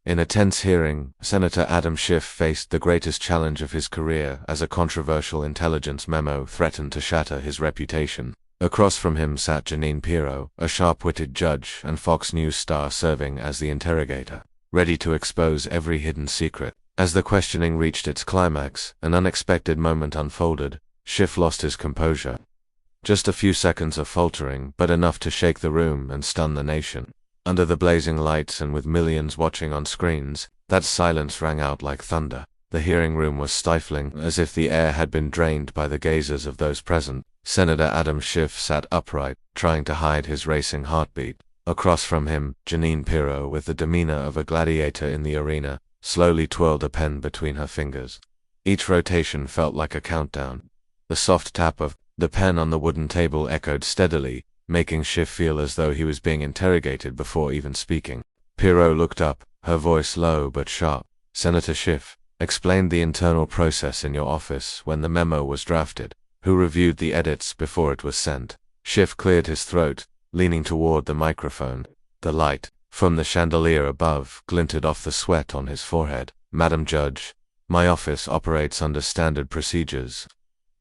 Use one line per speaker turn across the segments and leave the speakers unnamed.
In a tense hearing, Senator Adam Schiff faced the greatest challenge of his career as a controversial intelligence memo threatened to shatter his reputation. Across from him sat Pirro, a sharp-witted judge and Fox News star serving as the interrogator, ready to expose every hidden secret. As the questioning reached its climax, an unexpected moment unfolded. Schiff lost his composure. Just a few seconds of faltering, but enough to shake the room and stun the nation. Under the blazing lights and with millions watching on screens, that silence rang out like thunder. The hearing room was stifling, as if the air had been drained by the gazes of those present. Senator Adam Schiff sat upright, trying to hide his racing heartbeat. Across from him, Pirro, with the demeanor of a gladiator in the arena, slowly twirled a pen between her fingers. Each rotation felt like a countdown. The soft tap of the pen on the wooden table echoed steadily, making Schiff feel as though he was being interrogated before even speaking. Pirro looked up, her voice low but sharp. "Senator Schiff, explain the internal process in your office when the memo was drafted. Who reviewed the edits before it was sent?" Schiff cleared his throat, leaning toward the microphone. The light from the chandelier above glinted off the sweat on his forehead. "Madam Judge, my office operates under standard procedures.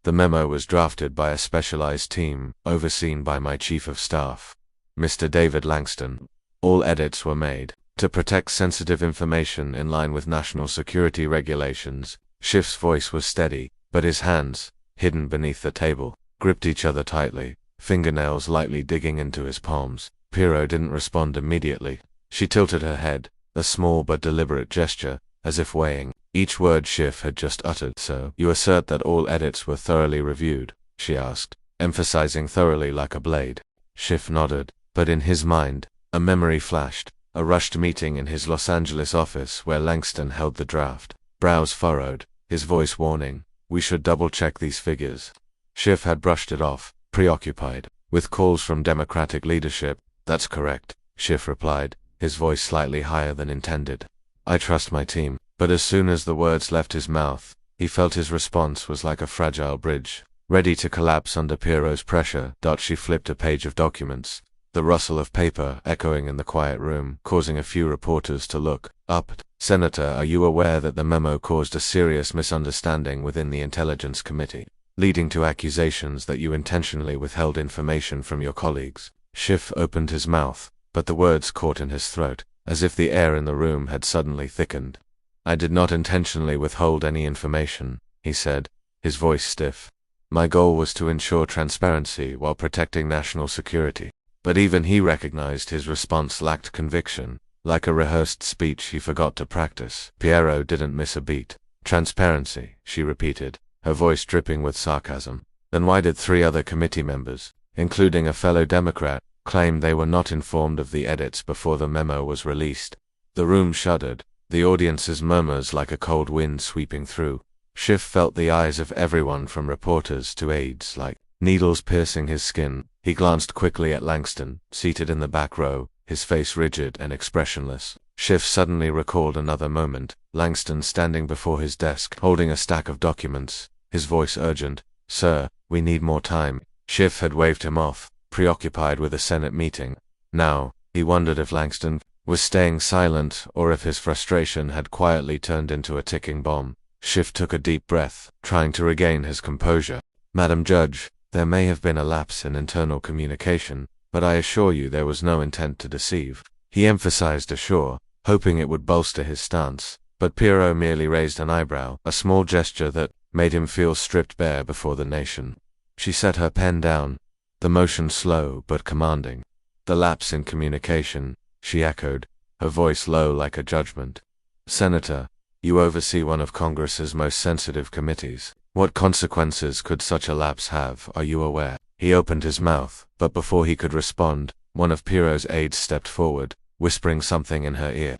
The memo was drafted by a specialized team, overseen by my Chief of Staff, Mr. David Langston. All edits were made to protect sensitive information in line with national security regulations." Schiff's voice was steady, but his hands, hidden beneath the table, gripped each other tightly, fingernails lightly digging into his palms. Pirro didn't respond immediately. She tilted her head, a small but deliberate gesture, as if weighing each word Schiff had just uttered. "So, you assert that all edits were thoroughly reviewed?" she asked, emphasizing thoroughly like a blade. Schiff nodded, but in his mind, a memory flashed, a rushed meeting in his Los Angeles office where Langston held the draft. Brows furrowed, his voice warning, "We should double-check these figures." Schiff had brushed it off, preoccupied with calls from Democratic leadership. "That's correct," Schiff replied, his voice slightly higher than intended. "I trust my team." But as soon as the words left his mouth, he felt his response was like a fragile bridge, ready to collapse under Pirro's pressure. She flipped a page of documents, the rustle of paper echoing in the quiet room, causing a few reporters to look up. "Senator, are you aware that the memo caused a serious misunderstanding within the Intelligence Committee, leading to accusations that you intentionally withheld information from your colleagues?" Schiff opened his mouth, but the words caught in his throat, as if the air in the room had suddenly thickened. "I did not intentionally withhold any information," he said, his voice stiff. "My goal was to ensure transparency while protecting national security." But even he recognized his response lacked conviction. Like a rehearsed speech he forgot to practice. Pirro didn't miss a beat. "Transparency," she repeated, her voice dripping with sarcasm. "Then why did 3 other committee members, including a fellow Democrat, claim they were not informed of the edits before the memo was released?" The room shuddered, the audience's murmurs like a cold wind sweeping through. Schiff felt the eyes of everyone from reporters to aides like needles piercing his skin. He glanced quickly at Langston, seated in the back row, his face rigid and expressionless. Schiff suddenly recalled another moment, Langston standing before his desk, holding a stack of documents, his voice urgent. "Sir, we need more time." Schiff had waved him off, preoccupied with a Senate meeting. Now, he wondered if Langston was staying silent or if his frustration had quietly turned into a ticking bomb. Schiff took a deep breath, trying to regain his composure. "Madam Judge, there may have been a lapse in internal communication, but I assure you there was no intent to deceive." He emphasized assure, hoping it would bolster his stance, but Pirro merely raised an eyebrow, a small gesture that made him feel stripped bare before the nation. She set her pen down, the motion slow but commanding. "The lapse in communication," she echoed, her voice low like a judgment. "Senator, you oversee one of Congress's most sensitive committees. What consequences could such a lapse have, are you aware?" He opened his mouth, but before he could respond, one of Pirro's aides stepped forward, whispering something in her ear.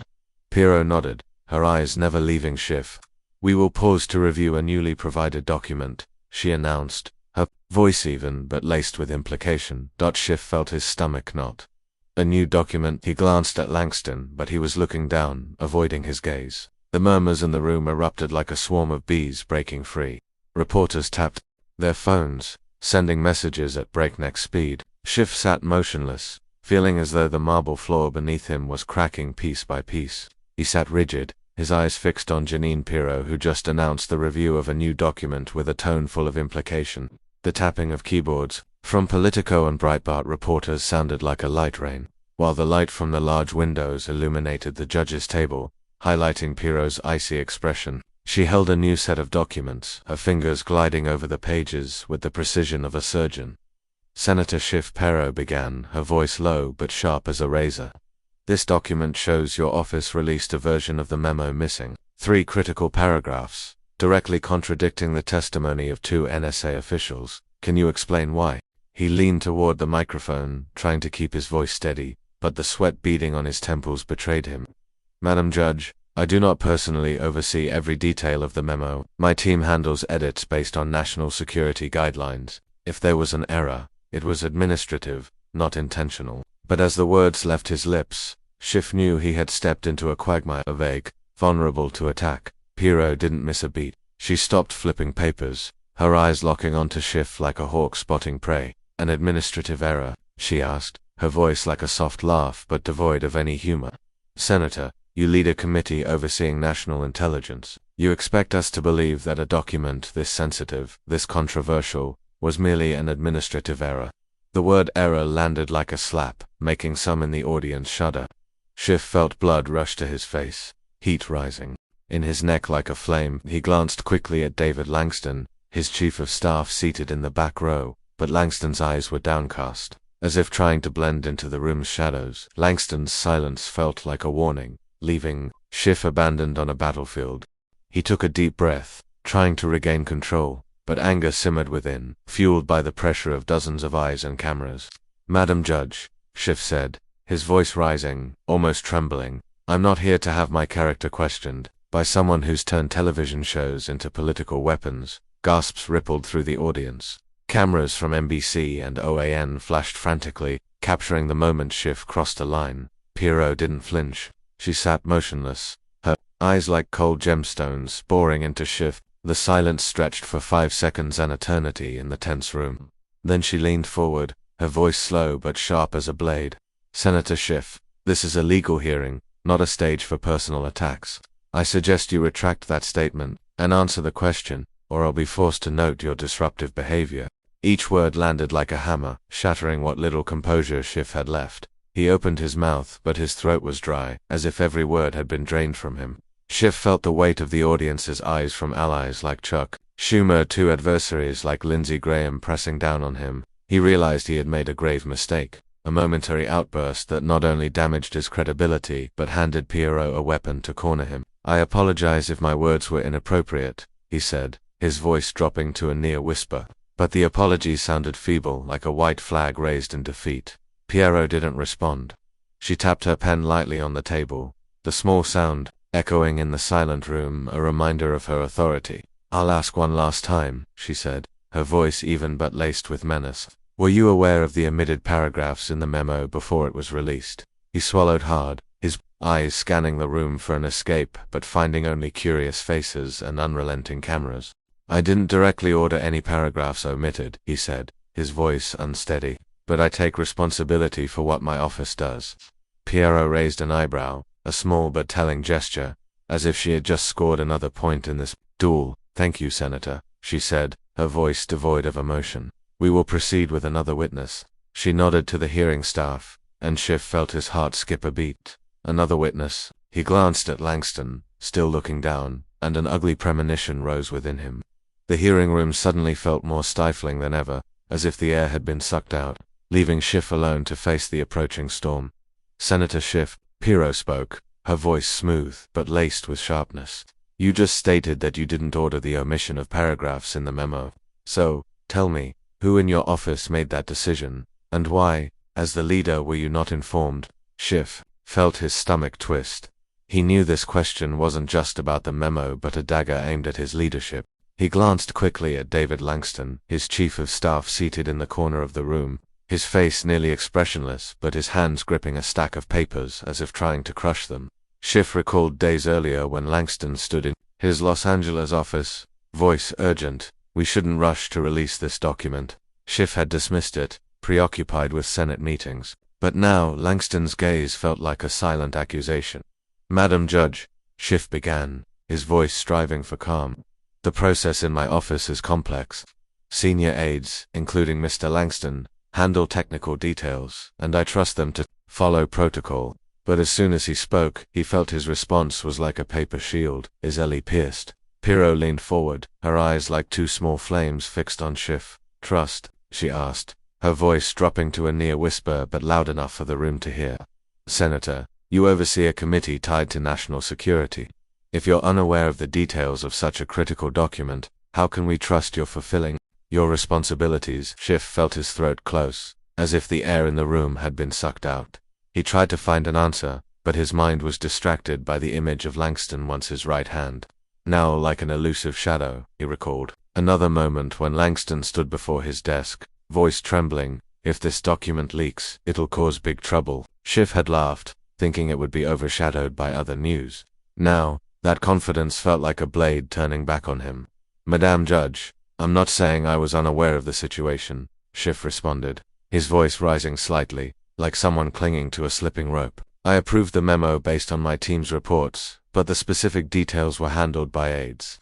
Pirro nodded, her eyes never leaving Schiff. "We will pause to review a newly provided document," she announced, her voice even but laced with implication. Schiff felt his stomach knot. "A new document." He glanced at Langston, but he was looking down, avoiding his gaze. The murmurs in the room erupted like a swarm of bees breaking free. Reporters tapped their phones, sending messages at breakneck speed. Schiff sat motionless, feeling as though the marble floor beneath him was cracking piece by piece. He sat rigid, his eyes fixed on Pirro, who just announced the review of a new document with a tone full of implication. The tapping of keyboards from Politico and Breitbart reporters sounded like a light rain, while the light from the large windows illuminated the judge's table, highlighting Pirro's icy expression. She held a new set of documents, her fingers gliding over the pages with the precision of a surgeon. Senator Schiff, Pirro began, her voice low but sharp as a razor. This document shows your office released a version of the memo missing 3 critical paragraphs, directly contradicting the testimony of 2 NSA officials. Can you explain why? He leaned toward the microphone, trying to keep his voice steady, but the sweat beading on his temples betrayed him. Madam Judge, I do not personally oversee every detail of the memo. My team handles edits based on national security guidelines. If there was an error, it was administrative, not intentional. But as the words left his lips, Schiff knew he had stepped into a quagmire, vague, vulnerable to attack. Pirro didn't miss a beat. She stopped flipping papers, her eyes locking onto Schiff like a hawk spotting prey. An administrative error, she asked, her voice like a soft laugh but devoid of any humor. Senator, you lead a committee overseeing national intelligence. You expect us to believe that a document this sensitive, this controversial, was merely an administrative error. The word error landed like a slap, making some in the audience shudder. Schiff felt blood rush to his face, heat rising in his neck like a flame. He glanced quickly at David Langston, his chief of staff, seated in the back row, but Langston's eyes were downcast, as if trying to blend into the room's shadows. Langston's silence felt like a warning, leaving Schiff abandoned on a battlefield. He took a deep breath, trying to regain control, but anger simmered within, fueled by the pressure of dozens of eyes and cameras. Madam Judge, Schiff said, his voice rising, almost trembling, I'm not here to have my character questioned by someone who's turned television shows into political weapons. Gasps rippled through the audience. Cameras from NBC and OAN flashed frantically, capturing the moment Schiff crossed the line. Pirro didn't flinch. She sat motionless, her eyes like cold gemstones boring into Schiff. The silence stretched for 5 seconds, an eternity in the tense room. Then she leaned forward, her voice slow but sharp as a blade. Senator Schiff, this is a legal hearing, not a stage for personal attacks. I suggest you retract that statement and answer the question, or I'll be forced to note your disruptive behavior. Each word landed like a hammer, shattering what little composure Schiff had left. He opened his mouth, but his throat was dry, as if every word had been drained from him. Schiff felt the weight of the audience's eyes, from allies like Chuck Schumer to adversaries like Lindsey Graham pressing down on him. He realized he had made a grave mistake, a momentary outburst that not only damaged his credibility but handed Pirro a weapon to corner him. I apologize if my words were inappropriate, he said, his voice dropping to a near whisper. But the apology sounded feeble, like a white flag raised in defeat. Pirro didn't respond. She tapped her pen lightly on the table, the small sound echoing in the silent room, a reminder of her authority. I'll ask one last time, she said, her voice even but laced with menace. Were you aware of the omitted paragraphs in the memo before it was released? He swallowed hard, his eyes scanning the room for an escape, but finding only curious faces and unrelenting cameras. I didn't directly order any paragraphs omitted, he said, his voice unsteady, but I take responsibility for what my office does. Pirro raised an eyebrow, a small but telling gesture, as if she had just scored another point in this duel. Thank you, Senator, she said, her voice devoid of emotion. We will proceed with another witness. She nodded to the hearing staff, and Schiff felt his heart skip a beat. Another witness. He glanced at Langston, still looking down, and an ugly premonition rose within him. The hearing room suddenly felt more stifling than ever, as if the air had been sucked out, leaving Schiff alone to face the approaching storm. Senator Schiff, Pirro spoke, her voice smooth but laced with sharpness. You just stated that you didn't order the omission of paragraphs in the memo. So, tell me, who in your office made that decision, and why, as the leader, were you not informed? Schiff felt his stomach twist. He knew this question wasn't just about the memo but a dagger aimed at his leadership. He glanced quickly at David Langston, his chief of staff, seated in the corner of the room, his face nearly expressionless but his hands gripping a stack of papers as if trying to crush them. Schiff recalled days earlier when Langston stood in his Los Angeles office, voice urgent. We shouldn't rush to release this document. Schiff had dismissed it, preoccupied with Senate meetings. But now Langston's gaze felt like a silent accusation. Madam Judge, Schiff began, his voice striving for calm. The process in my office is complex. Senior aides, including Mr. Langston, handle technical details, and I trust them to follow protocol. But as soon as he spoke, he felt his response was like a paper shield, his Ellie pierced. Pirro leaned forward, her eyes like two small flames fixed on Schiff. Trust? She asked, her voice dropping to a near whisper but loud enough for the room to hear. Senator, you oversee a committee tied to national security. If you're unaware of the details of such a critical document, how can we trust you're fulfilling your responsibilities? Schiff felt his throat close, as if the air in the room had been sucked out. He tried to find an answer, but his mind was distracted by the image of Langston once his right hand. Now like an elusive shadow, he recalled. Another moment when Langston stood before his desk, voice trembling. If this document leaks, it'll cause big trouble. Schiff had laughed, thinking it would be overshadowed by other news. Now, that confidence felt like a blade turning back on him. Madame Judge, I'm not saying I was unaware of the situation, Schiff responded, his voice rising slightly, like someone clinging to a slipping rope. I approved the memo based on my team's reports, but the specific details were handled by aides.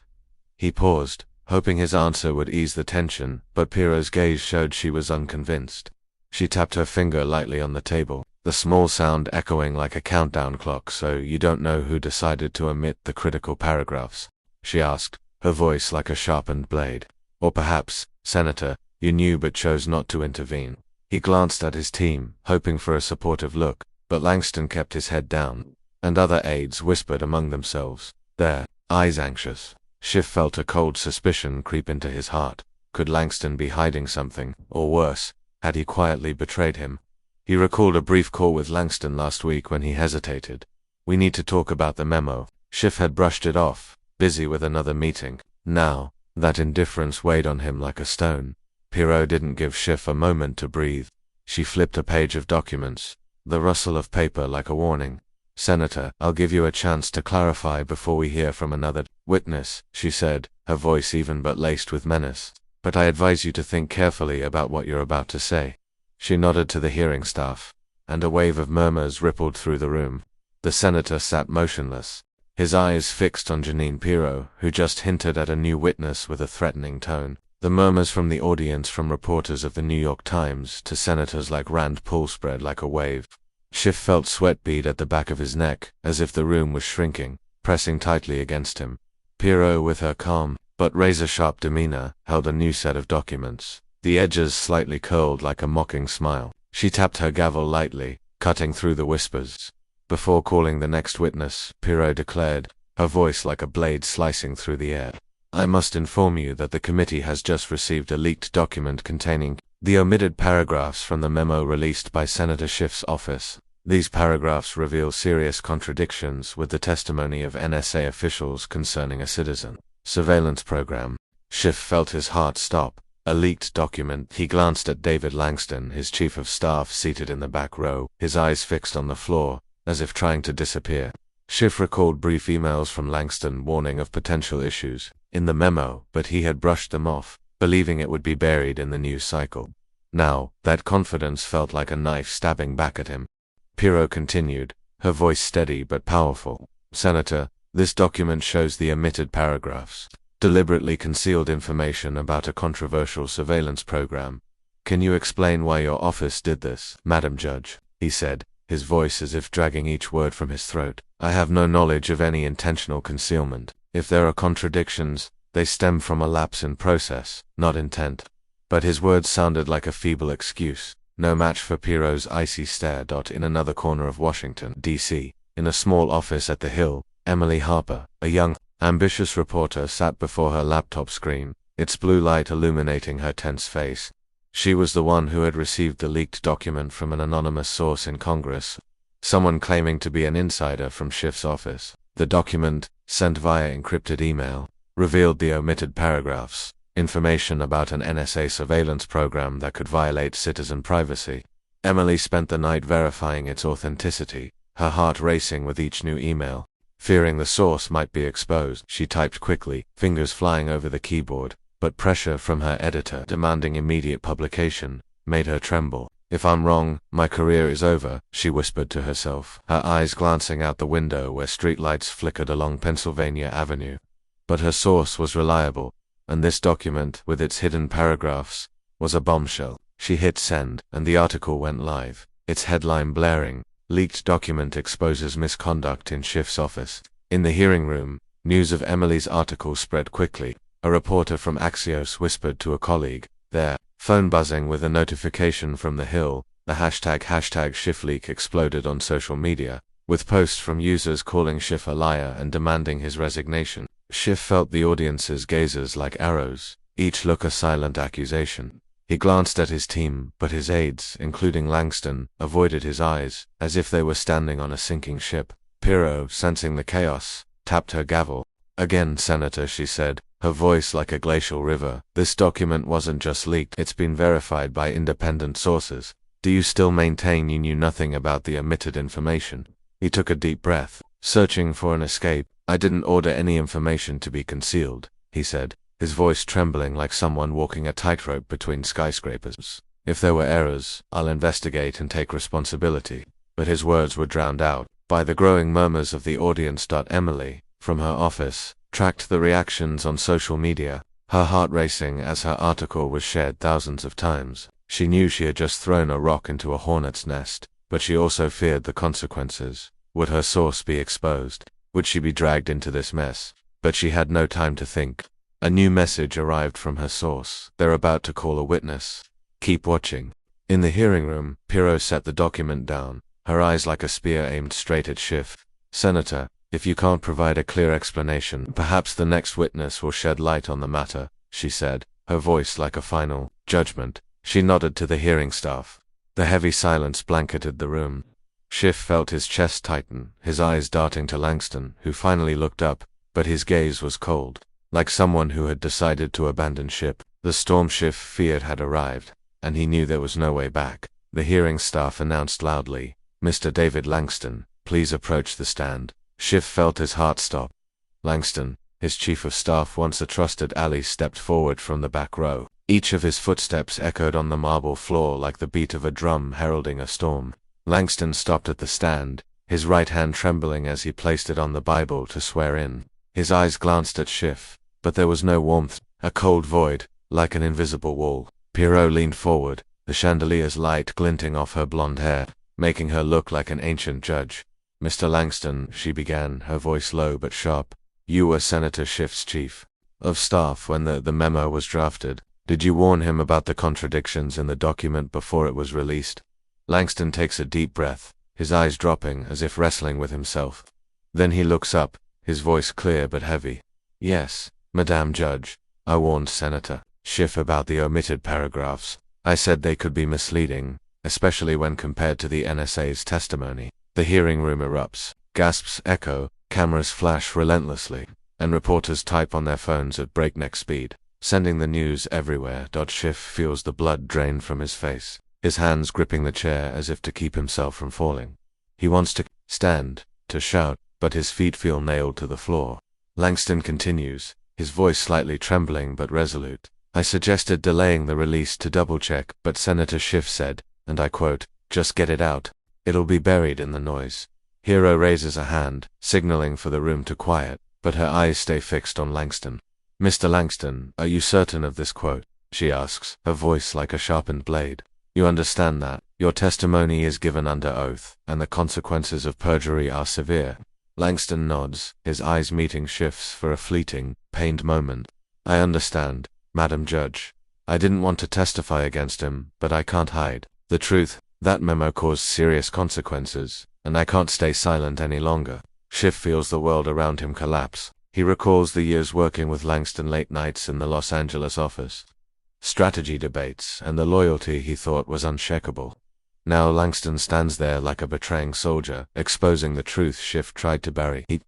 He paused, hoping his answer would ease the tension, but Pirro's gaze showed she was unconvinced. She tapped her finger lightly on the table, the small sound echoing like a countdown clock. So you don't know who decided to omit the critical paragraphs? She asked, her voice like a sharpened blade. Or perhaps, Senator, you knew but chose not to intervene. He glanced at his team, hoping for a supportive look, but Langston kept his head down, and other aides whispered among themselves, their eyes anxious. Schiff felt a cold suspicion creep into his heart. Could Langston be hiding something, or worse, had he quietly betrayed him? He recalled a brief call with Langston last week when he hesitated. We need to talk about the memo. Schiff had brushed it off, busy with another meeting. Now, that indifference weighed on him like a stone. Pirro didn't give Schiff a moment to breathe. She flipped a page of documents, the rustle of paper like a warning. Senator, I'll give you a chance to clarify before we hear from another witness, she said, her voice even but laced with menace. But I advise you to think carefully about what you're about to say. She nodded to the hearing staff, and a wave of murmurs rippled through the room. The senator sat motionless, his eyes fixed on Pirro, who just hinted at a new witness with a threatening tone. The murmurs from the audience, from reporters of the New York Times to senators like Rand Paul, spread like a wave. Schiff felt sweat bead at the back of his neck, as if the room was shrinking, pressing tightly against him. Pirro, with her calm, but razor-sharp demeanor, held a new set of documents, the edges slightly curled like a mocking smile. She tapped her gavel lightly, cutting through the whispers. Before calling the next witness, Pirro declared, her voice like a blade slicing through the air. I must inform you that the committee has just received a leaked document containing the omitted paragraphs from the memo released by Senator Schiff's office. These paragraphs reveal serious contradictions with the testimony of NSA officials concerning a citizen surveillance program. Schiff felt his heart stop. A leaked document. He glanced at David Langston, his chief of staff, seated in the back row, his eyes fixed on the floor, as if trying to disappear. Schiff recalled brief emails from Langston warning of potential issues in the memo, but he had brushed them off, believing it would be buried in the news cycle. Now, that confidence felt like a knife stabbing back at him. Pirro continued, her voice steady but powerful. Senator, this document shows the omitted paragraphs, deliberately concealed information about a controversial surveillance program. Can you explain why your office did this, Madam Judge? He said, his voice as if dragging each word from his throat. I have no knowledge of any intentional concealment. If there are contradictions, they stem from a lapse in process, not intent. But his words sounded like a feeble excuse, no match for Pirro's icy stare. In another corner of Washington, D.C., in a small office at the Hill, Emily Harper, a young, ambitious reporter, sat before her laptop screen, its blue light illuminating her tense face. She was the one who had received the leaked document from an anonymous source in Congress, someone claiming to be an insider from Schiff's office. The document, sent via encrypted email, revealed the omitted paragraphs, information about an NSA surveillance program that could violate citizen privacy. Emily spent the night verifying its authenticity, her heart racing with each new email. Fearing the source might be exposed, she typed quickly, fingers flying over the keyboard, but pressure from her editor demanding immediate publication made her tremble. If I'm wrong, my career is over, she whispered to herself, her eyes glancing out the window where streetlights flickered along Pennsylvania Avenue. But her source was reliable, and this document, with its hidden paragraphs, was a bombshell. She hit send, and the article went live, its headline blaring, "Leaked document exposes misconduct in Schiff's office." In the hearing room, news of Emily's article spread quickly. A reporter from Axios whispered to a colleague, their phone buzzing with a notification from the Hill. The hashtag Schiff leak exploded on social media, with posts from users calling Schiff a liar and demanding his resignation. Schiff felt the audience's gazes like arrows, each look a silent accusation. He glanced at his team, but his aides, including Langston, avoided his eyes, as if they were standing on a sinking ship. Pirro, sensing the chaos, tapped her gavel. "Again, Senator," she said, her voice like a glacial river. "This document wasn't just leaked, it's been verified by independent sources. Do you still maintain you knew nothing about the omitted information?" He took a deep breath, searching for an escape. "I didn't order any information to be concealed," he said, his voice trembling like someone walking a tightrope between skyscrapers. "If there were errors, I'll investigate and take responsibility." But his words were drowned out by the growing murmurs of the audience. Emily, from her office, tracked the reactions on social media, her heart racing as her article was shared thousands of times. She knew she had just thrown a rock into a hornet's nest, but she also feared the consequences. Would her source be exposed? Would she be dragged into this mess? But she had no time to think. A new message arrived from her source. "They're about to call a witness. Keep watching." In the hearing room, Pirro set the document down, her eyes like a spear aimed straight at Schiff. "Senator, if you can't provide a clear explanation, perhaps the next witness will shed light on the matter," she said, her voice like a final judgment. She nodded to the hearing staff. The heavy silence blanketed the room. Schiff felt his chest tighten, his eyes darting to Langston, who finally looked up, but his gaze was cold, like someone who had decided to abandon ship. The storm Schiff feared had arrived, and he knew there was no way back. The hearing staff announced loudly, "Mr. David Langston, please approach the stand." Schiff felt his heart stop. Langston, his chief of staff, once a trusted ally, stepped forward from the back row. Each of his footsteps echoed on the marble floor like the beat of a drum heralding a storm. Langston stopped at the stand, his right hand trembling as he placed it on the Bible to swear in. His eyes glanced at Schiff, but there was no warmth, a cold void, like an invisible wall. Pirro leaned forward, the chandelier's light glinting off her blonde hair, making her look like an ancient judge. "Mr. Langston," she began, her voice low but sharp, "you were Senator Schiff's chief of staff when the memo was drafted. Did you warn him about the contradictions in the document before it was released?" Langston takes a deep breath, his eyes dropping as if wrestling with himself. Then he looks up, his voice clear but heavy. "Yes, Madame Judge, I warned Senator Schiff about the omitted paragraphs. I said they could be misleading, especially when compared to the NSA's testimony." The hearing room erupts, gasps echo, cameras flash relentlessly, and reporters type on their phones at breakneck speed, sending the news everywhere. Schiff feels the blood drain from his face, his hands gripping the chair as if to keep himself from falling. He wants to stand, to shout, but his feet feel nailed to the floor. Langston continues, his voice slightly trembling but resolute. "I suggested delaying the release to double-check, but Senator Schiff said, and I quote, 'Just get it out. It'll be buried in the noise.'" Pirro raises a hand, signaling for the room to quiet, but her eyes stay fixed on Langston. "Mr. Langston, are you certain of this quote?" she asks, her voice like a sharpened blade. "You understand that your testimony is given under oath, and the consequences of perjury are severe?" Langston nods, his eyes meeting Schiff's for a fleeting, pained moment. "I understand, Madam Judge. I didn't want to testify against him, but I can't hide the truth. That memo caused serious consequences, and I can't stay silent any longer." Schiff feels the world around him collapse. He recalls the years working with Langston, late nights in the Los Angeles office, strategy debates, and the loyalty he thought was unshakable. Now Langston stands there like a betraying soldier, exposing the truth Schiff tried to bury. He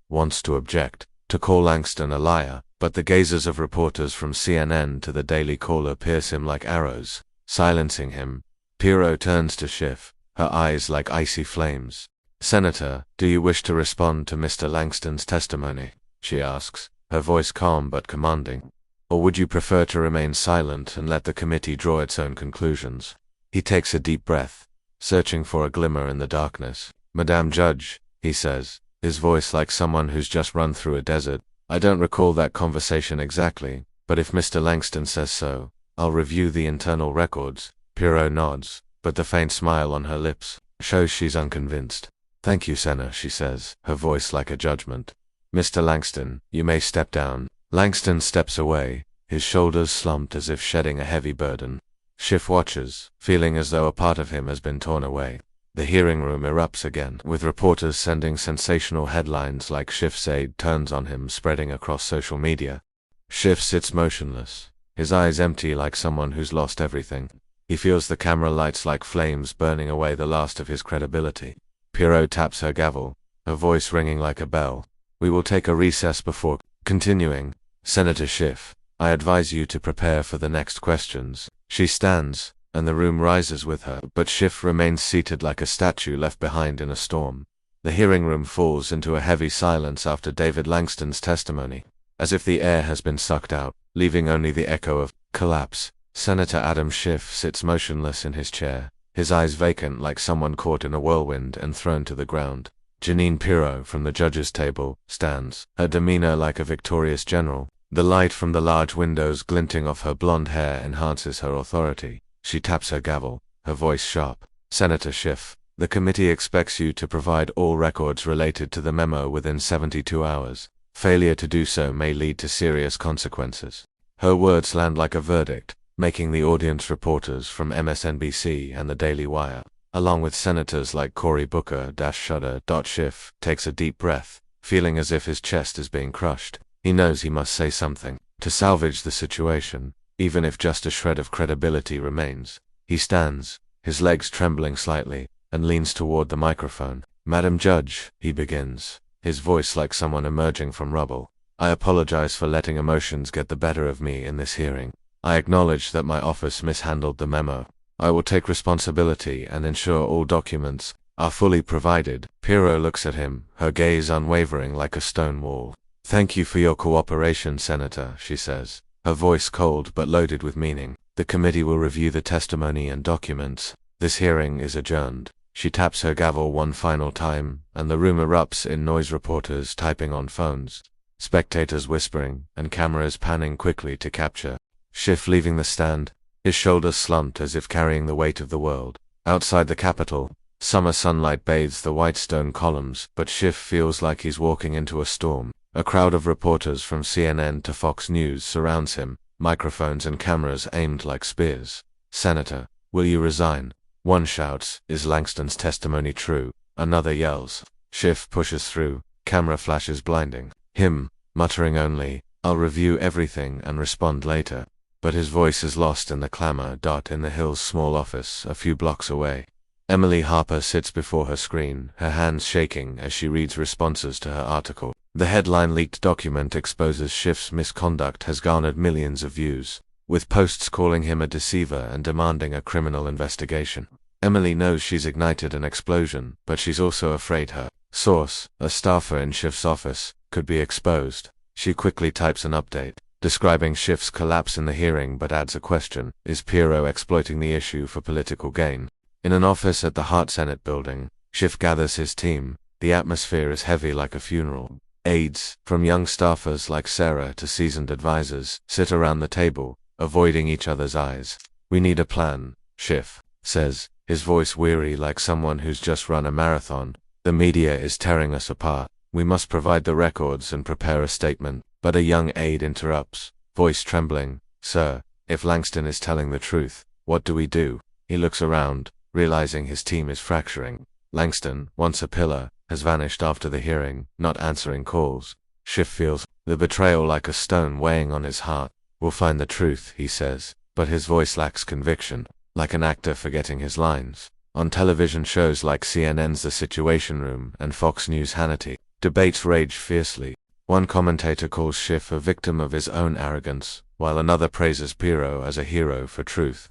wants to object, to call Langston a liar, but the gazes of reporters from CNN to the Daily Caller pierce him like arrows, silencing him. Pirro turns to Schiff, her eyes like icy flames. "Senator, do you wish to respond to Mr. Langston's testimony?" she asks, her voice calm but commanding. "Or would you prefer to remain silent and let the committee draw its own conclusions?" He takes a deep breath, searching for a glimmer in the darkness. "Madame Judge," he says, his voice like someone who's just run through a desert. "I don't recall that conversation exactly, but if Mr. Langston says so, I'll review the internal records." Pirro nods, but the faint smile on her lips shows she's unconvinced. "Thank you, Senna," she says, her voice like a judgment. "Mr. Langston, you may step down." Langston steps away, his shoulders slumped as if shedding a heavy burden. Schiff watches, feeling as though a part of him has been torn away. The hearing room erupts again, with reporters sending sensational headlines like Schiff's aide turns on him spreading across social media. Schiff sits motionless, his eyes empty like someone who's lost everything. He feels the camera lights like flames burning away the last of his credibility. Pirro taps her gavel, her voice ringing like a bell. "We will take a recess before continuing. Senator Schiff, I advise you to prepare for the next questions." She stands, and the room rises with her, but Schiff remains seated like a statue left behind in a storm. The hearing room falls into a heavy silence after David Langston's testimony, as if the air has been sucked out, leaving only the echo of collapse. Senator Adam Schiff sits motionless in his chair, his eyes vacant like someone caught in a whirlwind and thrown to the ground. Janine Pirro, from the judge's table, stands, her demeanor like a victorious general. The light from the large windows glinting off her blonde hair enhances her authority. She taps her gavel, her voice sharp. "Senator Schiff, the committee expects you to provide all records related to the memo within 72 hours. Failure to do so may lead to serious consequences." Her words land like a verdict, making the audience reporters from MSNBC and the Daily Wire, along with senators like Cory Booker, shudder. Schiff takes a deep breath, feeling as if his chest is being crushed. He knows he must say something to salvage the situation, even if just a shred of credibility remains. He stands, his legs trembling slightly, and leans toward the microphone. "Madam Judge," he begins, his voice like someone emerging from rubble. "I apologize for letting emotions get the better of me in this hearing. I acknowledge that my office mishandled the memo. I will take responsibility and ensure all documents are fully provided." Pirro looks at him, her gaze unwavering like a stone wall. "Thank you for your cooperation, Senator," she says, her voice cold but loaded with meaning. "The committee will review the testimony and documents. This hearing is adjourned." She taps her gavel one final time, and the room erupts in noise, reporters typing on phones, spectators whispering, and cameras panning quickly to capture Schiff leaving the stand, his shoulders slumped as if carrying the weight of the world. Outside the Capitol, summer sunlight bathes the white stone columns, but Schiff feels like he's walking into a storm. A crowd of reporters from CNN to Fox News surrounds him, microphones and cameras aimed like spears. "Senator, will you resign?" One shouts, "Is Langston's testimony true?" Another yells. Schiff pushes through, camera flashes blinding him, muttering only, "I'll review everything and respond later." But his voice is lost in the clamor. In the Hill's small office, a few blocks away, Emily Harper sits before her screen, her hands shaking as she reads responses to her article. The headline "Leaked document exposes Schiff's misconduct" has garnered millions of views, with posts calling him a deceiver and demanding a criminal investigation. Emily knows she's ignited an explosion, but she's also afraid her source, a staffer in Schiff's office, could be exposed. She quickly types an update, describing Schiff's collapse in the hearing, but adds a question: is Pirro exploiting the issue for political gain? In an office at the Hart Senate building, Schiff gathers his team. The atmosphere is heavy like a funeral. Aides, from young staffers like Sarah to seasoned advisors, sit around the table, avoiding each other's eyes. "We need a plan," Schiff says, his voice weary like someone who's just run a marathon. "The media is tearing us apart. We must provide the records and prepare a statement." But a young aide interrupts, voice trembling. "Sir, if Langston is telling the truth, what do we do?" He looks around, realizing his team is fracturing. Langston, once a pillar, has vanished after the hearing, not answering calls. Schiff feels the betrayal like a stone weighing on his heart. "We'll find the truth," he says, but his voice lacks conviction, like an actor forgetting his lines. On television shows like CNN's The Situation Room and Fox News' Hannity, debates rage fiercely. One commentator calls Schiff a victim of his own arrogance, while another praises Pirro as a hero for truth.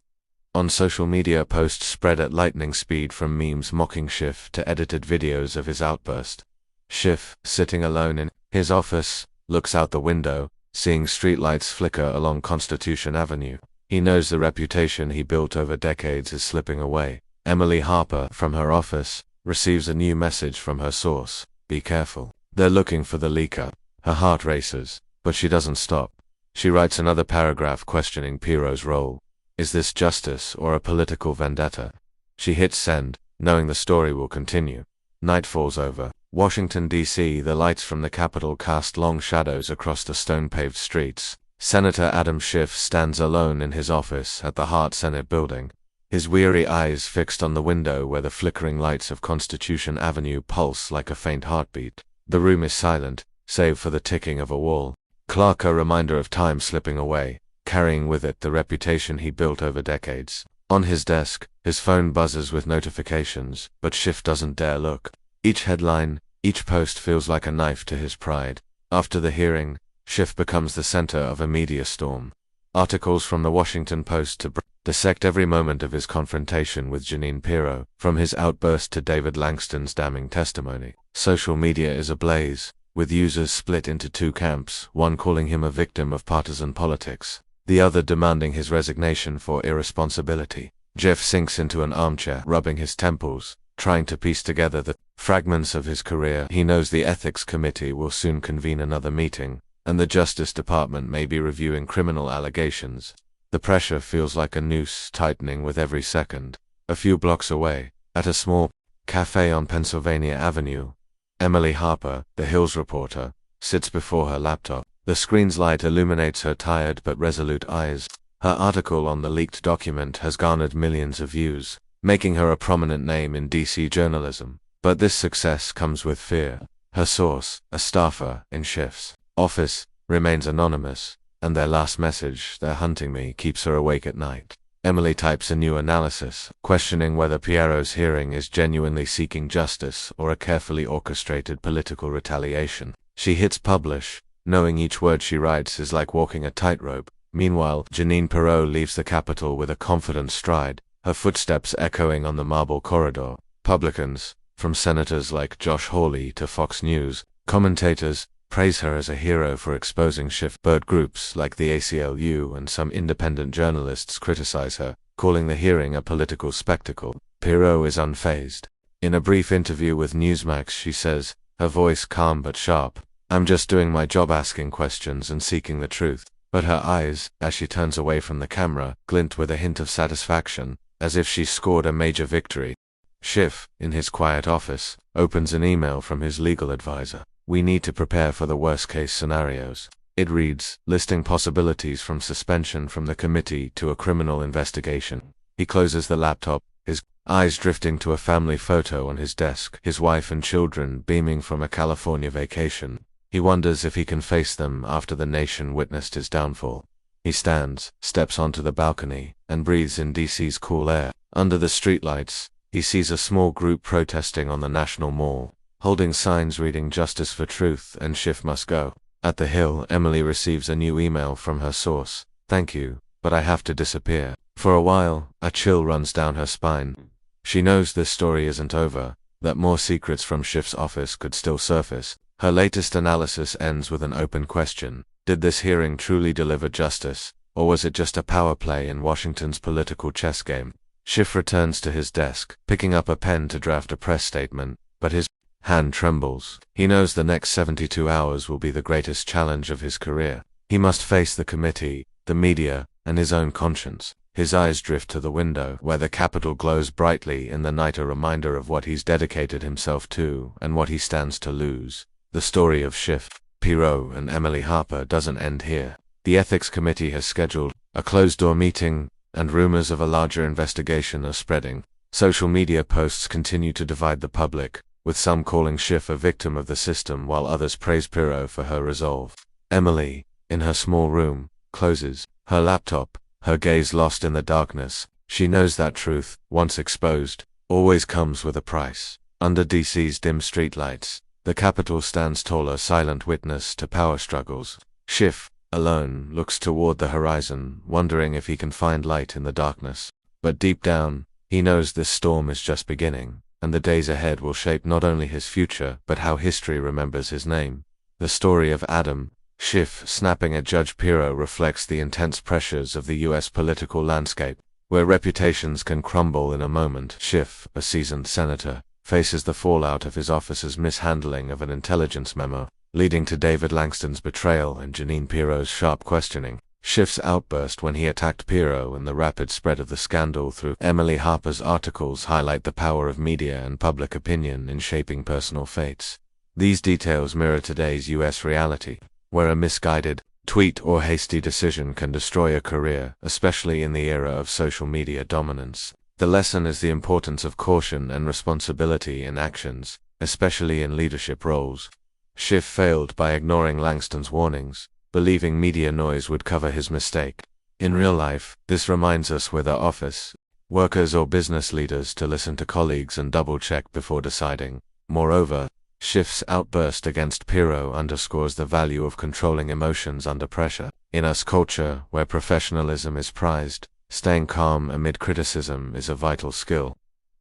On social media, posts spread at lightning speed, from memes mocking Schiff to edited videos of his outburst. Schiff, sitting alone in his office, looks out the window, seeing streetlights flicker along Constitution Avenue. He knows the reputation he built over decades is slipping away. Emily Harper, from her office, receives a new message from her source. Be careful. They're looking for the leaker. Her heart races, but she doesn't stop. She writes another paragraph questioning Pirro's role. Is this justice or a political vendetta? She hits send, knowing the story will continue. Night falls over Washington, D.C. The lights from the Capitol cast long shadows across the stone-paved streets. Senator Adam Schiff stands alone in his office at the Hart Senate building, his weary eyes fixed on the window where the flickering lights of Constitution Avenue pulse like a faint heartbeat. The room is silent, save for the ticking of a wall clock, a reminder of time slipping away, carrying with it the reputation he built over decades. On his desk, his phone buzzes with notifications, but Schiff doesn't dare look. Each headline, each post feels like a knife to his pride. After the hearing, Schiff becomes the center of a media storm. Articles from the Washington Post dissect every moment of his confrontation with Jeanine Pirro, from his outburst to David Langston's damning testimony. Social media is ablaze, with users split into two camps, one calling him a victim of partisan politics, the other demanding his resignation for irresponsibility. Jeff sinks into an armchair, rubbing his temples, trying to piece together the fragments of his career. He knows the Ethics Committee will soon convene another meeting, and the Justice Department may be reviewing criminal allegations. The pressure feels like a noose tightening with every second. A few blocks away, at a small cafe on Pennsylvania Avenue, Emily Harper, the Hills reporter, sits before her laptop. The screen's light illuminates her tired but resolute eyes. Her article on the leaked document has garnered millions of views, making her a prominent name in DC journalism. But this success comes with fear. Her source, a staffer in Schiff's office, remains anonymous, and their last message, "They're hunting me," keeps her awake at night. Emily types a new analysis, questioning whether Pirro's hearing is genuinely seeking justice or a carefully orchestrated political retaliation. She hits publish, knowing each word she writes is like walking a tightrope. Meanwhile, Jeanine Pirro leaves the Capitol with a confident stride, her footsteps echoing on the marble corridor. Publicans, from senators like Josh Hawley to Fox News commentators, praise her as a hero for exposing Schiff. Bird groups like the ACLU and some independent journalists criticize her, calling the hearing a political spectacle. Pirro is unfazed. In a brief interview with Newsmax, she says, her voice calm but sharp, "I'm just doing my job, asking questions and seeking the truth." But her eyes, as she turns away from the camera, glint with a hint of satisfaction, as if she scored a major victory. Schiff, in his quiet office, opens an email from his legal advisor. "We need to prepare for the worst-case scenarios." It reads, listing possibilities from suspension from the committee to a criminal investigation. He closes the laptop, his eyes drifting to a family photo on his desk, his wife and children beaming from a California vacation. He wonders if he can face them after the nation witnessed his downfall. He stands, steps onto the balcony, and breathes in DC's cool air. Under the streetlights, he sees a small group protesting on the National Mall, holding signs reading "Justice for Truth" and "Schiff must go." At the Hill, Emily receives a new email from her source. "Thank you, but I have to disappear." For a while, a chill runs down her spine. She knows this story isn't over, that more secrets from Schiff's office could still surface. Her latest analysis ends with an open question. Did this hearing truly deliver justice, or was it just a power play in Washington's political chess game? Schiff returns to his desk, picking up a pen to draft a press statement, but his hand trembles. He knows the next 72 hours will be the greatest challenge of his career. He must face the committee, the media, and his own conscience. His eyes drift to the window, where the Capitol glows brightly in the night, a reminder of what he's dedicated himself to and what he stands to lose. The story of Schiff, Pirro, and Emily Harper doesn't end here. The Ethics Committee has scheduled a closed-door meeting, and rumors of a larger investigation are spreading. Social media posts continue to divide the public, with some calling Schiff a victim of the system while others praise Pirro for her resolve. Emily, in her small room, closes her laptop, her gaze lost in the darkness. She knows that truth, once exposed, always comes with a price. Under DC's dim streetlights, the Capitol stands tall, a silent witness to power struggles. Schiff, alone, looks toward the horizon, wondering if he can find light in the darkness. But deep down, he knows this storm is just beginning, and the days ahead will shape not only his future but how history remembers his name. The story of Adam, Schiff snapping at Judge Pirro reflects the intense pressures of the U.S. political landscape, where reputations can crumble in a moment. Schiff, a seasoned senator, faces the fallout of his office's mishandling of an intelligence memo, leading to David Langston's betrayal and Jeanine Pirro's sharp questioning. Schiff's outburst when he attacked Pirro and the rapid spread of the scandal through Emily Harper's articles highlight the power of media and public opinion in shaping personal fates. These details mirror today's U.S. reality, where a misguided tweet or hasty decision can destroy a career, especially in the era of social media dominance. The lesson is the importance of caution and responsibility in actions, especially in leadership roles. Schiff failed by ignoring Langston's warnings, believing media noise would cover his mistake. In real life, this reminds us, whether office workers or business leaders, to listen to colleagues and double-check before deciding. Moreover, Schiff's outburst against Pirro underscores the value of controlling emotions under pressure. In our culture, where professionalism is prized, staying calm amid criticism is a vital skill.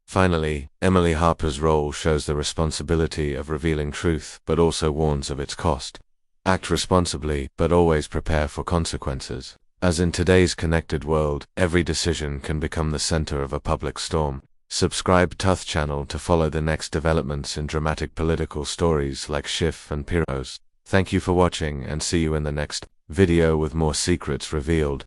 Finally, Emily Harper's role shows the responsibility of revealing truth, but also warns of its cost. Act responsibly, but always prepare for consequences. As in today's connected world, every decision can become the center of a public storm. Subscribe to the channel to follow the next developments in dramatic political stories like Schiff and Pirro's. Thank you for watching, and see you in the next video with more secrets revealed.